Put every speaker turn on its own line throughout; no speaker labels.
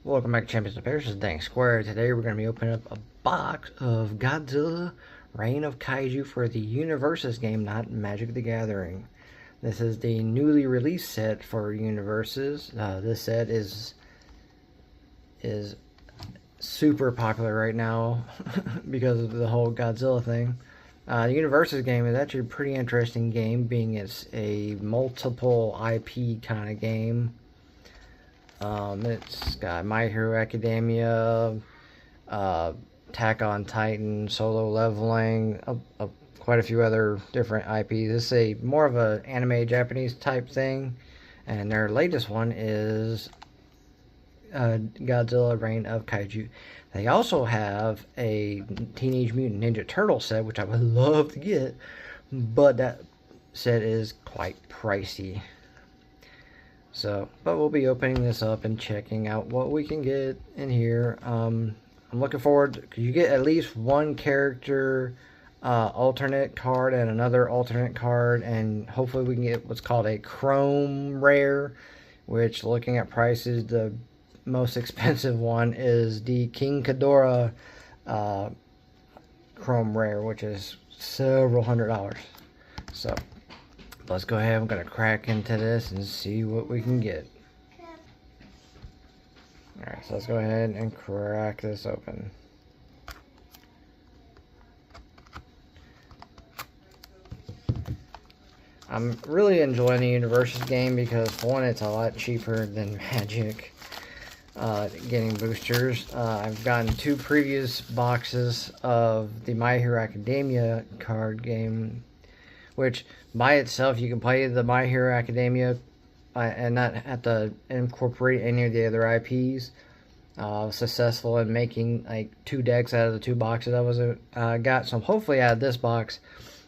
Welcome back to Champions of Paris. This is Dang Square. Today we're going to be opening up a box of Godzilla Reign of Kaiju for the Universes game, not Magic the Gathering. This is the newly released set for Universes. This set is super popular right now because of the whole Godzilla thing. The Universes game is actually a pretty interesting game, being it's a multiple IP kind of game. It's got My Hero Academia, Attack on Titan, Solo Leveling, quite a few other different IPs. This is more of an anime Japanese type thing, and their latest one is Godzilla Reign of Kaiju. They also have a Teenage Mutant Ninja Turtle set, which I would love to get, but that set is quite pricey. So, but we'll be opening this up and checking out what we can get in here. I'm looking forward, because you get at least one character alternate card and another alternate card, and hopefully we can get what's called a Chrome Rare, which, looking at prices, the most expensive one is the King Ghidorah Chrome Rare, which is several $100s. So let's go ahead. I'm going to crack into this and see what we can get. Alright, so let's go ahead and crack this open. I'm really enjoying the Universes game because, for one, it's a lot cheaper than Magic. Getting boosters. I've gotten 2 previous boxes of the My Hero Academia card game, which by itself you can play the My Hero Academia and not have to incorporate any of the other IPs. Successful in making like 2 decks out of the 2 boxes I was got. So hopefully out of this box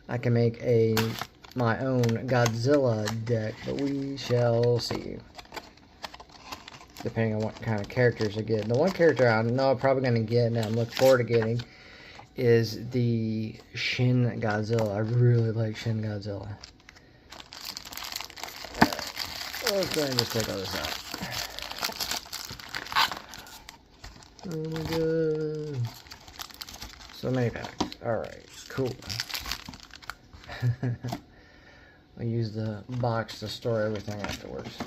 I can make my own Godzilla deck, but we shall see, depending on what kind of characters I get. The one character I know I'm probably going to get, and I'm looking forward to getting, is the Shin Godzilla. I really like Shin Godzilla. Let's go ahead and just take all this out. Oh my god. So many packs. Alright, cool. I'll use the box to store everything afterwards.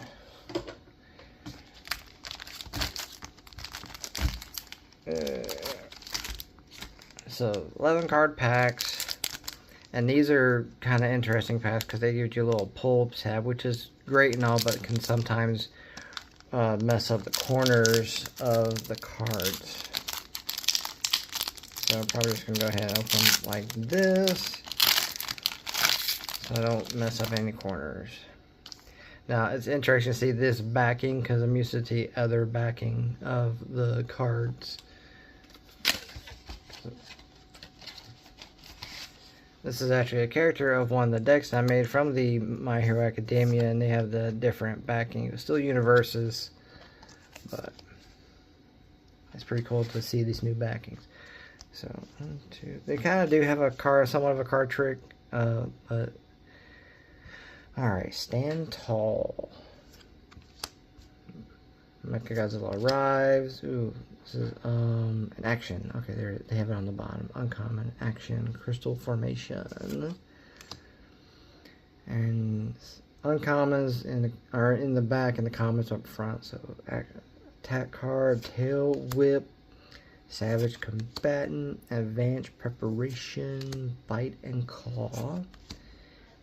So 11 card packs, and these are kind of interesting packs because they give you a little pull-up tab, which is great and all, but can sometimes mess up the corners of the cards. So I'm probably just gonna go ahead and open like this, so I don't mess up any corners. Now it's interesting to see this backing because I'm used to the other backing of the cards. This is actually a character of one of the decks I made from the My Hero Academia, and they have the different backing. It's still Universes, but it's pretty cool to see these new backings. So, 1, 2. They kind of do have a card, somewhat of a card trick, but alright, Stand Tall. Mechagodzilla arrives. Ooh, this is an action. Okay, there they have it on the bottom. Uncommon action, crystal formation, and uncommons are in the back and the commons up front. So attack card, tail whip, savage combatant, advanced preparation, bite and claw,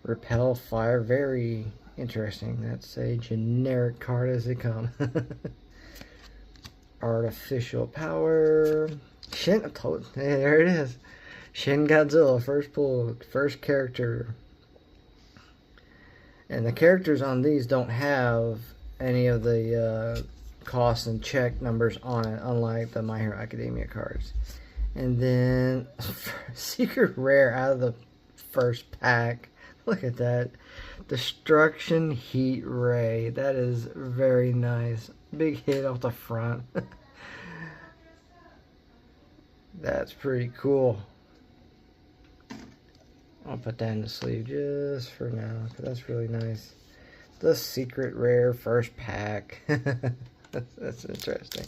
repel fire. Very interesting. That's a generic card as they come. Artificial power. There it is. Shin Godzilla, first pull, first character. And the characters on these don't have any of the cost and check numbers on it, unlike the My Hero Academia cards. And then secret rare out of the first pack. Look at that. Destruction Heat Ray. That is very nice. Big hit off the front. That's pretty cool. I'll put that in the sleeve just for now, because that's really nice. The secret rare first pack. That's interesting.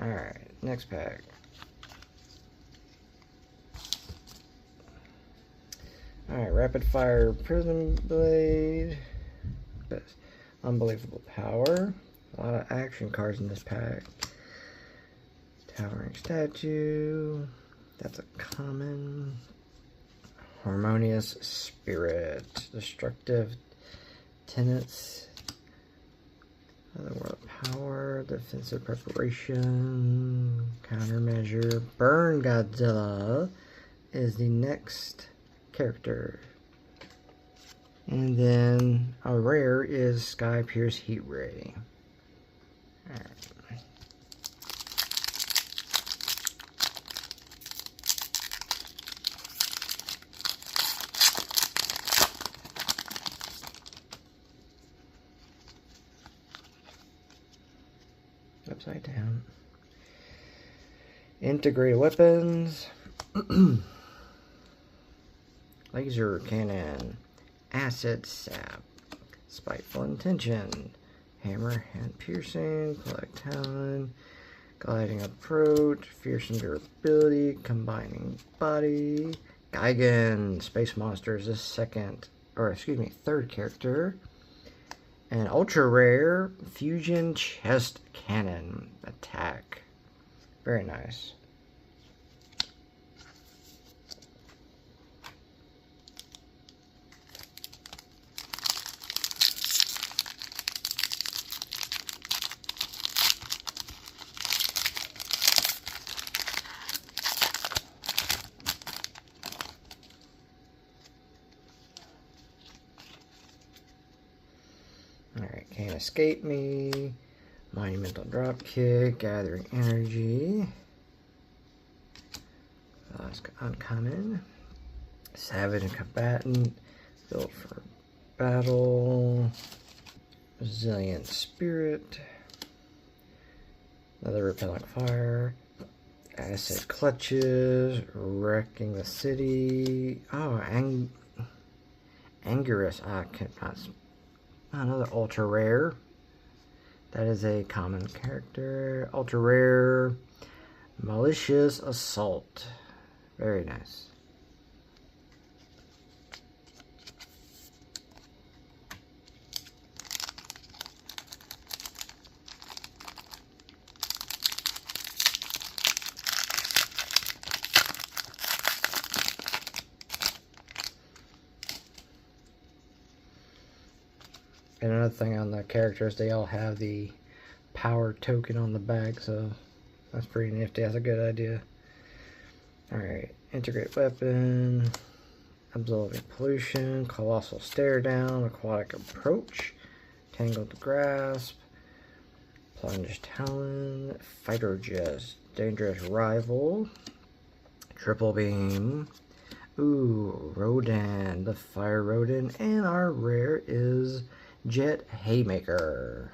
Alright, next pack. Alright, Rapid Fire Prism Blade. Unbelievable Power. A lot of action cards in this pack. Towering Statue. That's a common. Harmonious Spirit. Destructive Tenets. Otherworld Power. Defensive Preparation. Countermeasure. Burn Godzilla is the next character. And then our rare is Sky Pierce Heat Ray. Alright. Upside down. Integrated weapons. Laser cannon. Acid sap. Spiteful intention. Hammer hand piercing. Collect talent. Gliding approach. Fearsome durability. Combining body. Gigan. Space monster is the third character. And ultra rare fusion chest cannon attack. Very nice. Alright, Can't Escape Me. Monumental Dropkick. Gathering Energy. Uncommon. Savage and Combatant. Built for Battle. Resilient Spirit. Another Repelling Fire. Acid Clutches. Wrecking the City. Oh, Angurus. I cannot. Another ultra rare. That is a common character. Ultra rare. Malicious Assault. Very nice. And another thing on the characters, they all have the power token on the back, so that's pretty nifty. That's a good idea. Alright, integrate weapon, absorbing pollution, colossal stare down, aquatic approach, tangled grasp, plunge talon, fighter jet, dangerous rival, triple beam. Ooh, Rodan, the fire Rodan, and our rare is Jet Haymaker.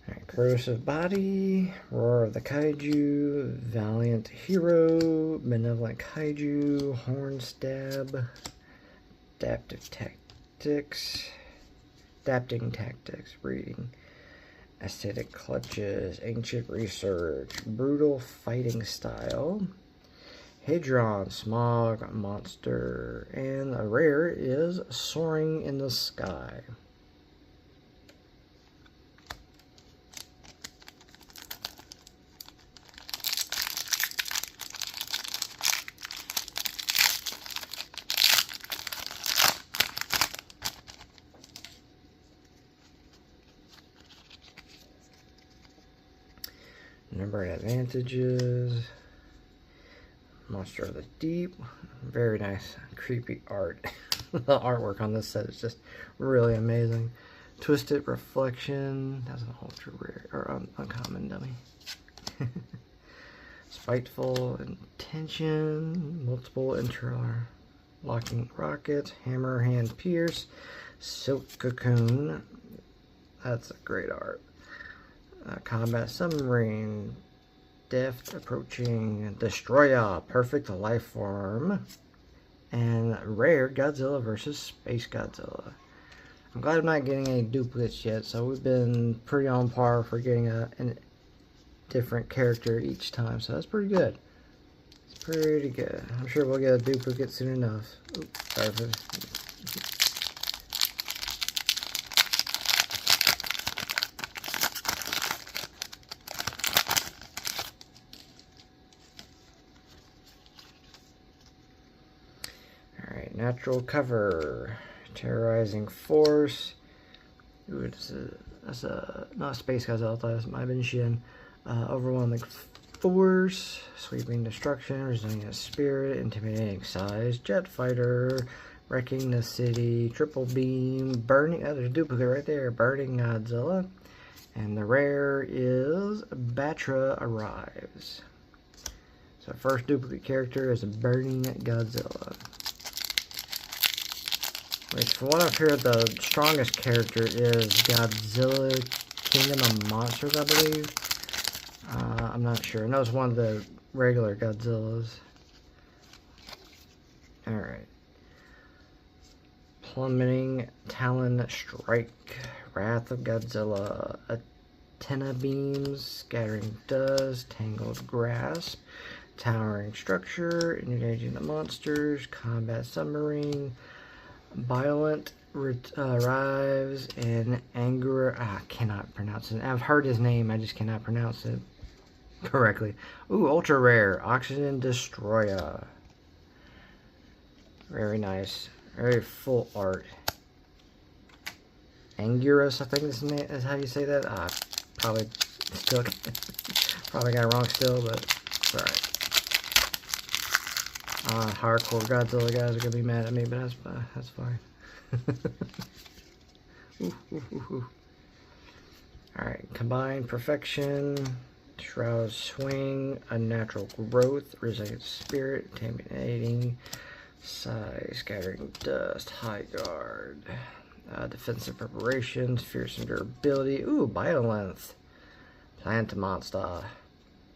Alright, Corrosive Body, Roar of the Kaiju, Valiant Hero, Benevolent Kaiju, Horn Stab, Adapting Tactics, Breeding, Aesthetic Clutches, Ancient Research, Brutal Fighting Style, Hadron, Smog Monster, and the rare is Soaring in the Sky. Number and advantages. Monster of the Deep. Very nice, creepy art. The artwork on this set is just really amazing. Twisted Reflection. That's an ultra rare or uncommon dummy. Spiteful Intention. Multiple interlocking rockets. Hammer Hand Pierce. Silk Cocoon. That's a great art. Combat submarine. Deft approaching destroyer. Perfect life form. And rare Godzilla versus Space Godzilla. I'm glad I'm not getting any duplicates yet, so we've been pretty on par for getting a different character each time, so that's pretty good. It's pretty good. I'm sure we'll get a duplicate soon enough. Oops, sorry for this. Alright, natural cover. Terrorizing force. Ooh, that's not Space Godzilla, that might have been Shin. Overwhelming force, sweeping destruction, resilient spirit, intimidating size, jet fighter, wrecking the city, triple beam, burning. Oh, there's a duplicate right there. Burning Godzilla. And the rare is Batra arrives. So first duplicate character is Burning Godzilla. Which, from what I've heard, the strongest character is Godzilla Kingdom of Monsters, I believe. I'm not sure. I know it's one of the regular Godzillas. Alright. Plummeting Talon Strike. Wrath of Godzilla. Antenna Beams. Scattering Dust. Tangled Grasp. Towering Structure. Engaging the Monsters. Combat Submarine. Violent arrives and anger. I cannot pronounce it. I've heard his name, I just cannot pronounce it correctly. Ooh, ultra rare. Oxygen Destroyer. Very nice. Very full art. Anguirus, I think is how you say that. Probably still probably got it wrong still, but it's alright. Hardcore Godzilla guys are gonna be mad at me, but that's fine. Alright, Combined Perfection, Shroud Swing, Unnatural Growth, Resilient Spirit, Intimidating Size, Scattering Dust, High Guard, Defensive Preparations, Fearsome Durability, ooh, Biolength, Plant Monster,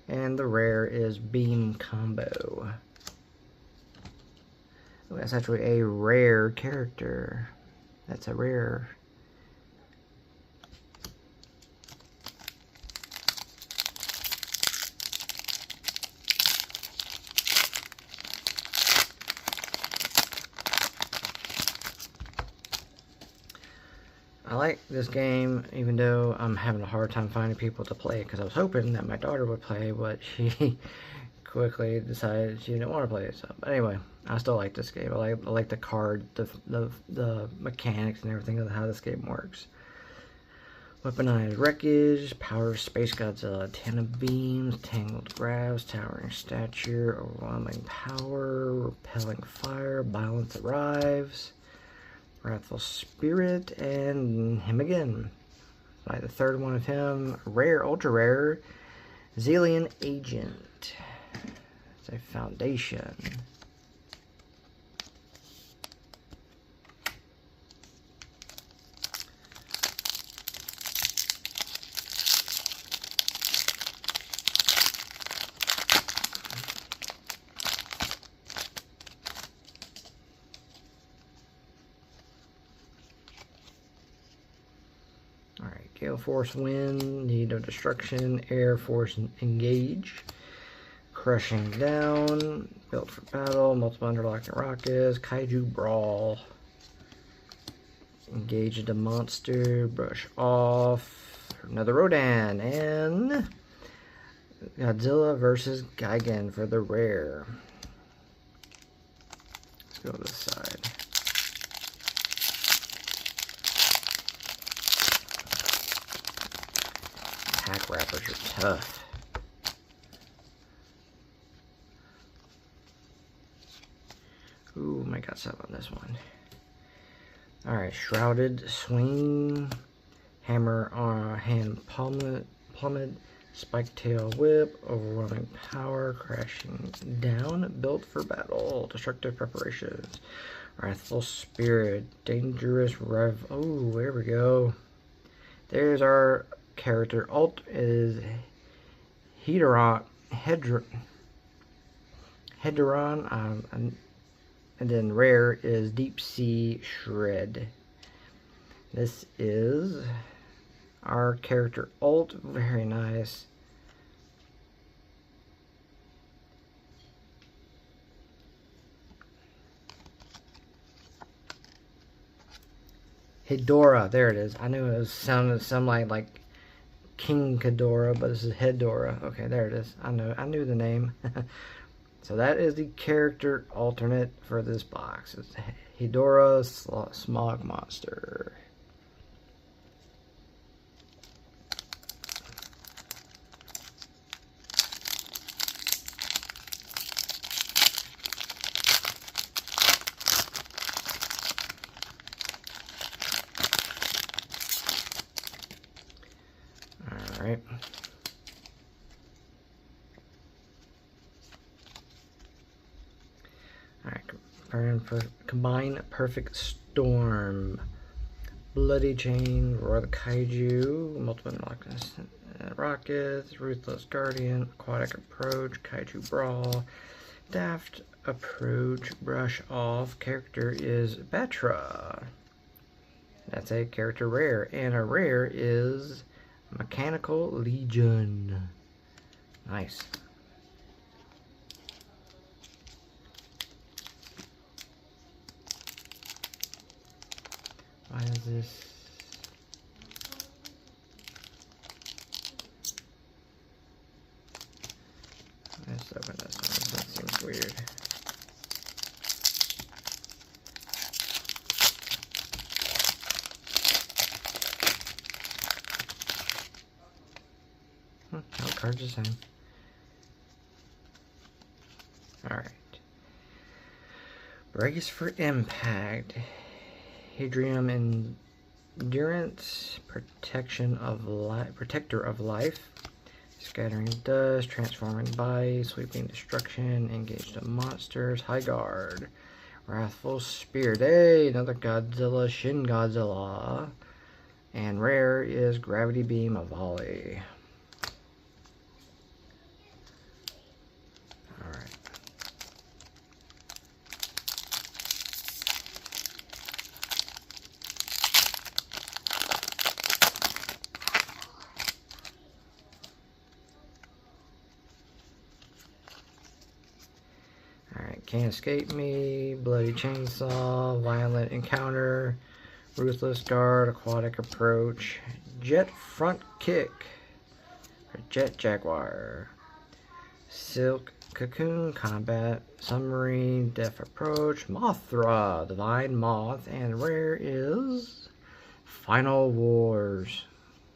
and the rare is Beam Combo. Oh, that's actually a rare character. That's a rare. I like this game, even though I'm having a hard time finding people to play it, because I was hoping that my daughter would play, but she quickly decided she didn't want to play it. So, but anyway, I still like this game. I like the card, the mechanics and everything of how this game works. Weaponized Wreckage, Power Space Godzilla, Antenna Beams, Tangled Grasp, Towering Stature, Overwhelming Power, Repelling Fire, Violence Arrives, Wrathful Spirit, and him again. Like the third one of him, rare, ultra rare, Zillion Agent. It's a foundation. Alright, Gale Force Wind, Need of Destruction, Air Force Engage, Crushing Down, Built for Battle, Multiple Interlocking Rockets, Kaiju Brawl, Engage the Monster, Brush Off, another Rodan, and Godzilla versus Gigan for the rare. Let's go to the side. Pack wrappers are tough. Ooh, might got something on this one. Alright, Shrouded Swing, Hammer on Hand Plummet, Spike Tail Whip, Overwhelming Power, Crashing Down, Built for Battle, Destructive Preparations, Wrathful Spirit, Dangerous Rev. Oh, there we go. There's our character alt is Hedron, and then rare is Deep Sea Shred. This is our character alt. Very nice. Hedora, there it is. I knew it was sounded something like King Ghidorah, but this is Hedora. Okay, there it is. I knew the name. So that is the character alternate for this box. It's Hedora Smog Monster. Alright. Combine Perfect Storm, Bloody Chain, Roar the Kaiju, Multiple Rockets, Ruthless Guardian, Aquatic Approach, Kaiju Brawl, Daft Approach, Brush Off. Character is Batra. That's a character rare, and a rare is Mechanical Legion. Nice. Why is this? Let's open this one. That seems weird. No cards the same. Alright. Brace for Impact. Hadrium Endurance, Protector of Life, Scattering Dust, Transforming Body, Sweeping Destruction, Engage the Monsters, High Guard, Wrathful Spirit. Hey, another Godzilla, Shin Godzilla. And rare is Gravity Beam of Volley. Can't Escape Me, Bloody Chainsaw, Violent Encounter, Ruthless Guard, Aquatic Approach, Jet Front Kick, Jet Jaguar, Silk Cocoon Combat, Submarine Death Approach, Mothra, Divine Moth, and rare is Final Wars.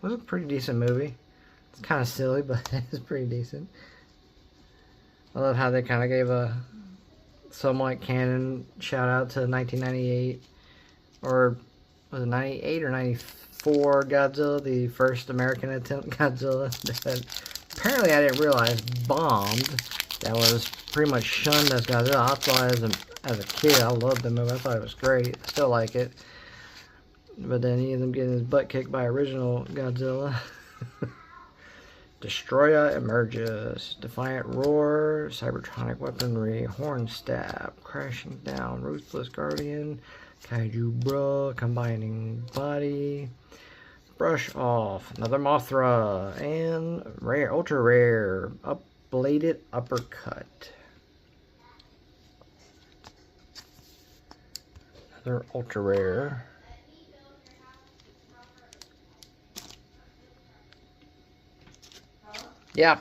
It was a pretty decent movie. It's kind of silly, but it's pretty decent. I love how they kind of gave a somewhat canon shout out to 1998, or was it 98 or 94 Godzilla, the first American attempt Godzilla that apparently I didn't realize bombed. That was pretty much shunned as Godzilla. I thought as a kid I loved the movie. I thought it was great. I still like it. But then he ends up getting his butt kicked by original Godzilla. Destroyer emerges. Defiant Roar, Cybertronic Weaponry, Horn Stab, Crashing Down, Ruthless Guardian, Kaiju Brawl, Combining Body, Brush Off, another Mothra, and rare, ultra rare, Bladed Uppercut. Another ultra rare. Yeah.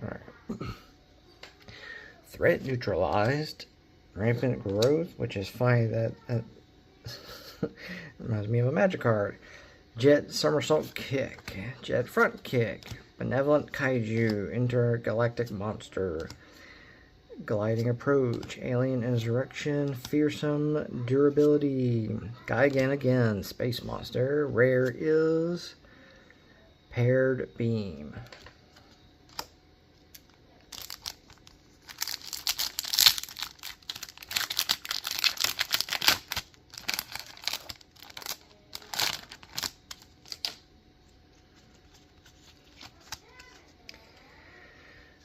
All right. Threat neutralized. Rampant growth, which is funny that reminds me of a magic card. Jet Somersault Kick, Jet Front Kick, Benevolent Kaiju, Intergalactic Monster, gliding approach, alien insurrection, fearsome durability, Gigan again, space monster. Rare is paired beam.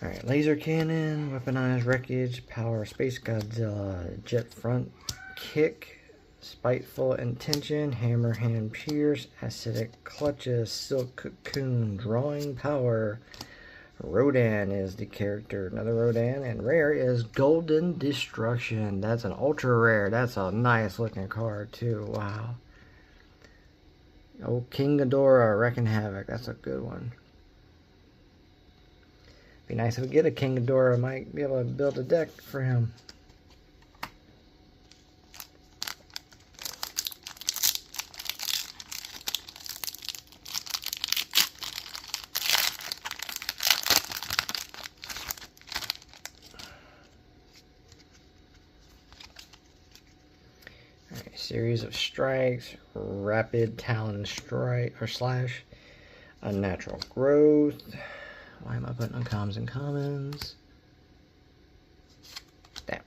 Alright, laser cannon, weaponized wreckage, power, space Godzilla, jet front kick, spiteful intention, hammer hand pierce, acidic clutches, silk cocoon, drawing power. Rodan is the character, another Rodan, and rare is golden destruction. That's an ultra rare. That's a nice looking card too. Wow. Oh, King Ghidorah, wrecking havoc. That's a good one. Be nice if we get a King Ghidorah. I might be able to build a deck for him. Alright, series of strikes, rapid talon strike or slash, unnatural growth. Why am I putting uncommons and commons? Damn.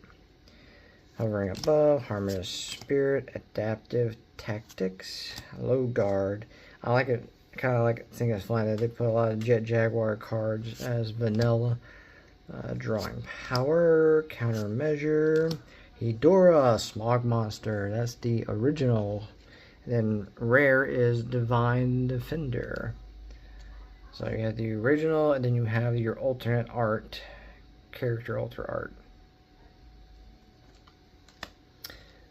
Hovering above, harmonious spirit, adaptive tactics, low guard. I like it. Kind of like it. Think it's fun that they put a lot of Jet Jaguar cards as vanilla. Drawing power, countermeasure, Hedorah, smog monster. That's the original. And then rare is divine defender. So you have the original, and then you have your alternate art, character alter art.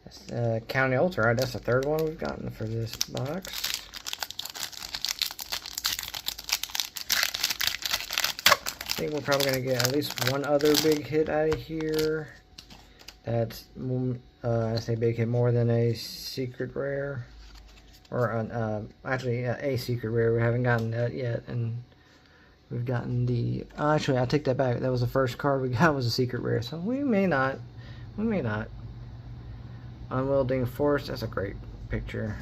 That's County Alter Art. That's the third one we've gotten for this box. I think we're probably going to get at least one other big hit out of here. That's, I say big hit, more than a secret rare. Or actually a secret rare. We haven't gotten that yet, and we've gotten the actually I take that back. That was the first card we got, was a secret rare, so we may not. Unwielding force, that's a great picture.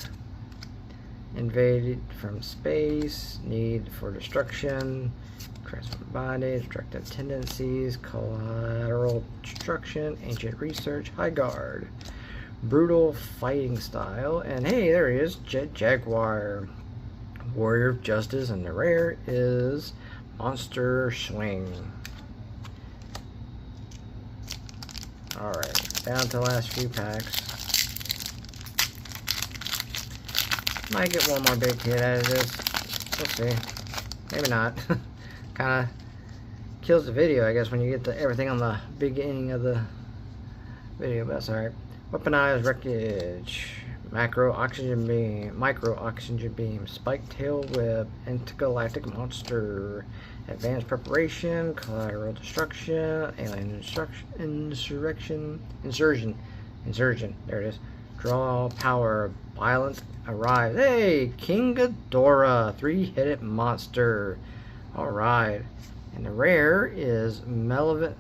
Invaded from space, need for destruction, transform body, destructive tendencies, collateral destruction, ancient research, high guard. Brutal fighting style, and hey, there he is, Jet Jaguar, Warrior of Justice, and the rare is Monster Swing. Alright, down to the last few packs. Might get one more big hit out of this. We'll see. Maybe not. Kinda kills the video, I guess, when you get everything on the beginning of the video, but that's alright. Weaponized wreckage, micro oxygen beam, spike tail whip, intergalactic monster, advanced preparation, collateral destruction, alien insurgent. There it is. Draw power, violent arrives. Hey, King Ghidorah, 3-headed monster. All right, and the rare is Malevolent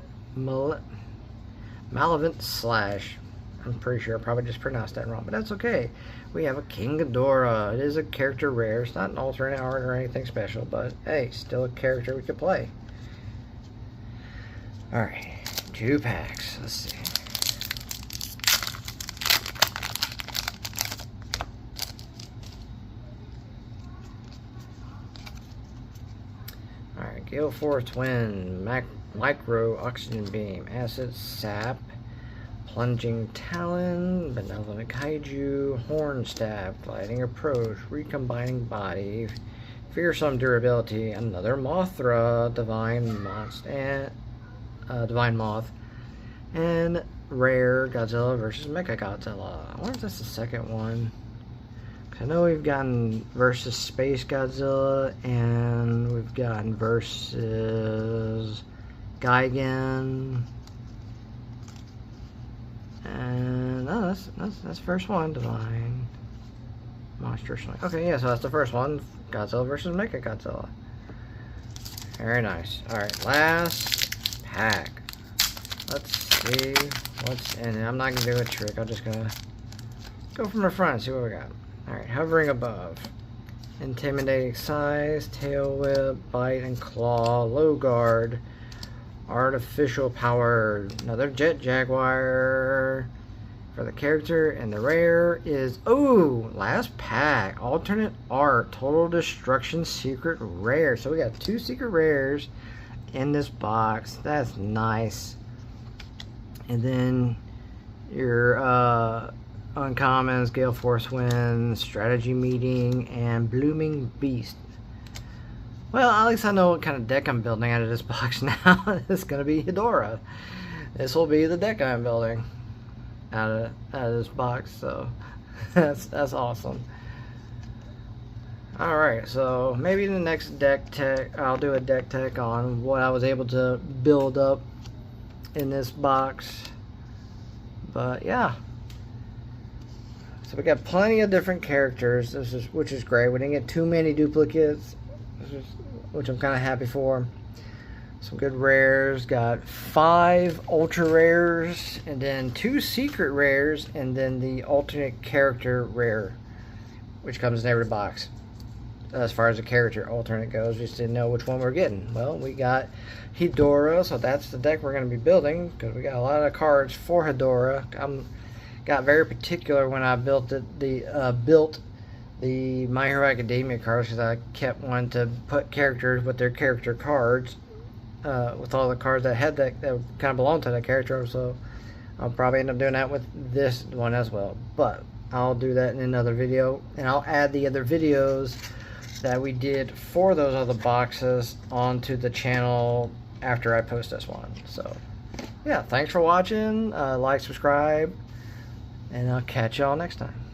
Slash. I'm pretty sure I probably just pronounced that wrong, but that's okay. We have a King Ghidorah. It is a character rare. It's not an alternate art or anything special, but hey, still a character we could play. Alright, 2 packs. Let's see. Alright, Gale Force Twin, Micro Oxygen Beam, Acid Sap, Plunging Talon, Benevolent Kaiju, Horn Staff, Gliding Approach, Recombining Body, Fearsome Durability, another Mothra, Divine Moth, and Rare Godzilla versus Mechagodzilla. I wonder if that's the second one. I know we've gotten versus Space Godzilla, and we've gotten versus Gigan. And no, that's first one. Divine Monster Swing. Okay, yeah, so that's the first one. Godzilla versus Mechagodzilla. Very nice. Alright, last pack. let's see what's in it. I'm not gonna do a trick. I'm just gonna go from the front and see what we got. Alright, hovering above. Intimidating size, tail whip, bite and claw, low guard, artificial power, another jet jaguar for the character, and the rare is, oh, last pack, alternate art, total destruction secret rare. So we got 2 secret rares in this box. That's nice. And then your uncommons, Gale Force Wind, Strategy Meeting, and Blooming Beast. Well, at least I know what kind of deck I'm building out of this box now. It's going to be Hedorah. This will be the deck I'm building out of this box, so that's awesome. Alright, so maybe in the next deck tech, I'll do a deck tech on what I was able to build up in this box. But yeah. So we got plenty of different characters, which is great. We didn't get too many duplicates, which I'm kind of happy for. Some good rares. Got 5 ultra rares, and then 2 secret rares, and then the alternate character rare, which comes in every box. As far as the character alternate goes, we just didn't know which one we're getting. Well, we got Hedorah, so that's the deck we're going to be building, because we got a lot of cards for Hedorah. Got very particular when I built the My Hero Academia cards, because I kept wanting to put characters with their character cards, with all the cards that had that kind of belong to that character. So I'll probably end up doing that with this one as well. But I'll do that in another video, and I'll add the other videos that we did for those other boxes onto the channel after I post this one. So yeah, thanks for watching. Like, subscribe, and I'll catch y'all next time.